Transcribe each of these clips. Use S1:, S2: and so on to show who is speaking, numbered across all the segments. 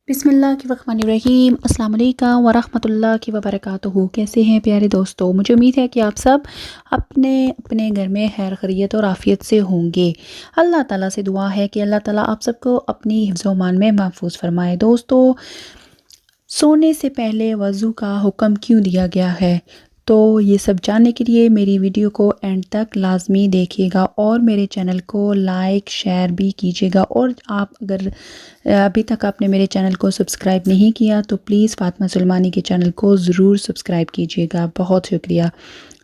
S1: बिस्मिल्लाहिर्रहमानिर्रहीम। अस्सलाम वालेकुम वरहमतुल्लाहि वबरकातुहू। कैसे हैं प्यारे दोस्तों? मुझे उम्मीद है कि आप सब अपने अपने घर में खैर खैरियत और आफ़ियत से होंगे। अल्लाह ताला से दुआ है कि अल्लाह ताला आप सबको अपनी हिफ्ज़-ओ-मान में महफूज फरमाए। दोस्तों, सोने से पहले वज़ू का हुक्म क्यों दिया गया है? तो ये सब जानने के लिए मेरी वीडियो को एंड तक लाजमी देखिएगा और मेरे चैनल को लाइक शेयर भी कीजिएगा। और आप अगर अभी तक आपने मेरे चैनल को सब्सक्राइब नहीं किया तो प्लीज़ फ़ातिमा सुलेमानी के चैनल को ज़रूर सब्सक्राइब कीजिएगा। बहुत शुक्रिया।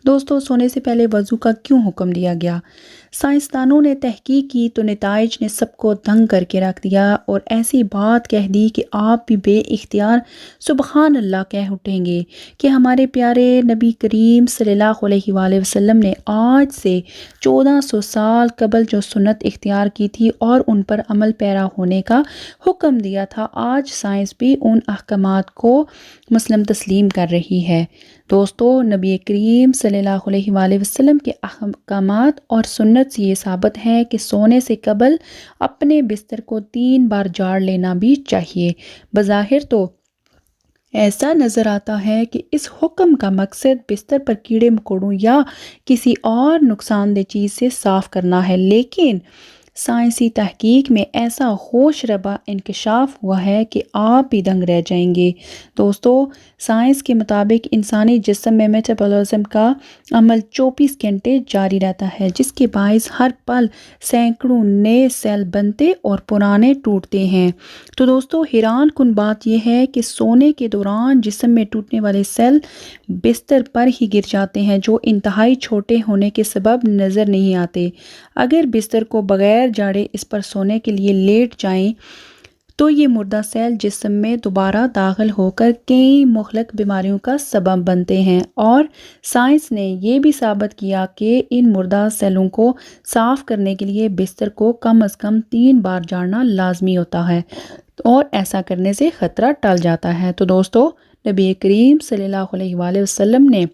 S1: दोस्तों, सोने से पहले वज़ू का क्यों हुक्म दिया गया? साइंसदानों ने तहकीक की तो नताइज ने सबको दंग करके रख दिया और ऐसी बात कह दी कि आप भी बेइख्तियार सुबहान अल्लाह कह उठेंगे कि हमारे प्यारे नबी करीम सल्लल्लाहु अलैहि वसल्लम ने आज से 1400 साल कबल जो सुन्नत इख्तियार की थी और उन पर अमल पैरा होने का हुक्म दिया था, आज साइंस भी उन अहकामात को मुस्लिम तस्लीम कर रही है। दोस्तों, नबी करीम सल्लल्लाहु अलैहि वसल्लम के अहकामात और सुन्नत से ये साबित है कि सोने से कबल अपने बिस्तर को 3 बार झाड़ लेना भी चाहिए। बज़ाहिर तो ऐसा नज़र आता है कि इस हुक्म का मकसद बिस्तर पर कीड़े मकोड़ों या किसी और नुकसानदेह चीज़ से साफ़ करना है, लेकिन साइंसी तहकीक में ऐसा होश रबा इंकशाफ हुआ है कि आप भी दंग रह जाएंगे। दोस्तों, साइंस के मुताबिक इंसानी जिस्म में मेटाबॉलिज्म का अमल 24 घंटे जारी रहता है, जिसके बायस हर पल सैकड़ों नए सेल बनते और पुराने टूटते हैं। तो दोस्तों, हैरान कुन बात यह है कि सोने के दौरान जिस्म में टूटने वाले सेल बिस्तर पर ही गिर जाते हैं, जो इंतहाई छोटे होने के सबब नज़र नहीं आते। अगर बिस्तर को बगैर जाड़े इस पर सोने के लिए लेट जाएं तो ये मुर्दा सेल जिस्म में दोबारा दाखिल होकर कई मुख्तलिफ बीमारियों का सबब बनते हैं। और साइंस ने ये भी साबित किया कि इन मुर्दा सेलों को साफ़ करने के लिए बिस्तर को कम अज़ कम 3 बार झाड़ना लाजमी होता है और ऐसा करने से ख़तरा टल जाता है। तो दोस्तों, नबी करीम सल्लल्लाहु अलैहि वसल्लम ने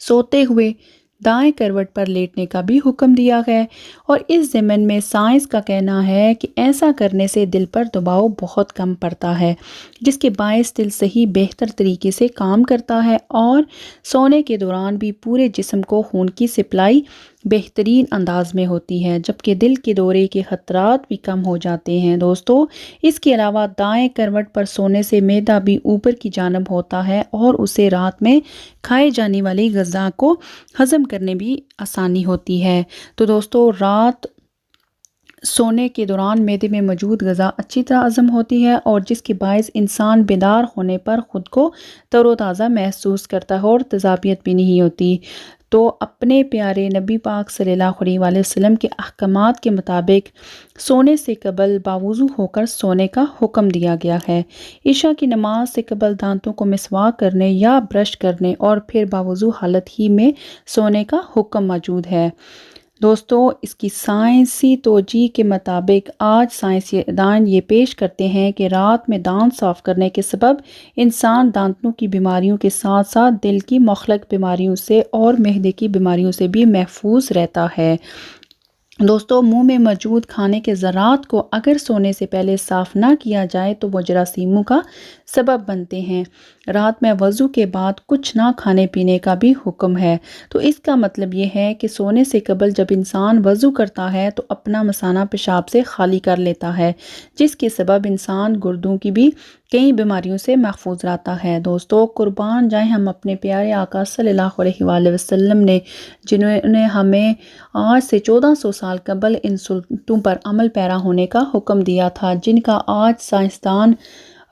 S1: सोते हुए दाएं करवट पर लेटने का भी हुक्म दिया है और इस ज़मन में साइंस का कहना है कि ऐसा करने से दिल पर दबाव बहुत कम पड़ता है, जिसके बायस दिल सही बेहतर तरीके से काम करता है और सोने के दौरान भी पूरे जिस्म को खून की सप्लाई बेहतरीन अंदाज में होती है, जबकि दिल के दौरे के ख़तरात भी कम हो जाते हैं। दोस्तों, इसके अलावा दाएं करवट पर सोने से मैदा भी ऊपर की जानब होता है और उसे रात में खाए जाने वाली ग़िज़ा को हज़म करने भी आसानी होती है। तो दोस्तों, रात सोने के दौरान मैदे में मौजूद ग़िज़ा अच्छी तरह हज़म होती है और जिसके बायस इंसान बेदार होने पर ख़ुद को तरोताज़ा महसूस करता है और तेज़ाबियत भी नहीं होती। तो अपने प्यारे नबी पाक सल्लल्लाहु अलैहि वसल्लम के अहकामात के मुताबिक सोने से कबल बावुज़ू होकर सोने का हुक्म दिया गया है। इशा की नमाज से कबल दांतों को मिसवाक करने या ब्रश करने और फिर बावुज़ू हालत ही में सोने का हुक्म मौजूद है। दोस्तों, इसकी साइंसी तोजी के मुताबिक आज साइंसदान ये पेश करते हैं कि रात में दांत साफ़ करने के सबब इंसान दांतों की बीमारियों के साथ साथ दिल की मुख्तलिफ बीमारियों से और महदे की बीमारियों से भी महफूज रहता है। दोस्तों, मुंह में मौजूद खाने के ज़रात को अगर सोने से पहले साफ़ ना किया जाए तो वो जरासीमों का सबब बनते हैं। रात में वज़ू के बाद कुछ ना खाने पीने का भी हुक्म है। तो इसका मतलब ये है कि सोने से कबल जब इंसान वज़ू करता है तो अपना मसाना पेशाब से खाली कर लेता है, जिसके सबब इंसान गुर्दों की भी कई बीमारियों से महफूज रहता है। दोस्तों, कुर्बान जाएं हम अपने प्यारे आका सल्लल्लाहु अलैहि वसल्लम ने, जिन्होंने हमें आज से 1400 साल कबल इन सुन्नतों पर अमल पैरा होने का हुक्म दिया था, जिनका आज साइंसदान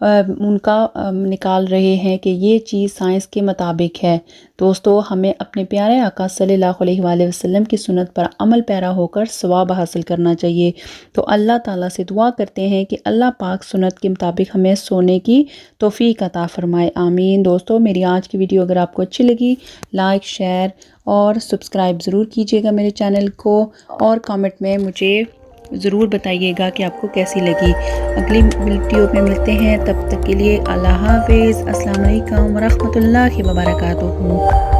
S1: उनका निकाल रहे हैं कि ये चीज़ साइंस के मुताबिक है। दोस्तों, हमें अपने प्यारे आका सल्लल्लाहु अलैहि वसल्लम की सुन्नत पर अमल पैरा होकर सवाब हासिल करना चाहिए। तो अल्लाह ताला से दुआ करते हैं कि अल्लाह पाक सुन्नत के मुताबिक हमें सोने की तौफीक अता फरमाए। आमीन। दोस्तों, मेरी आज की वीडियो अगर आपको अच्छी लगी, लाइक शेयर और सब्सक्राइब ज़रूर कीजिएगा मेरे चैनल को और कमेंट में मुझे ज़रूर बताइएगा कि आपको कैसी लगी। अगली वीडियो में मिलते हैं, तब तक के लिए अल्लाह हाफ़िज़। अस्सलाम वालेकुम वरहमतुल्लाहि वबरकातुहू।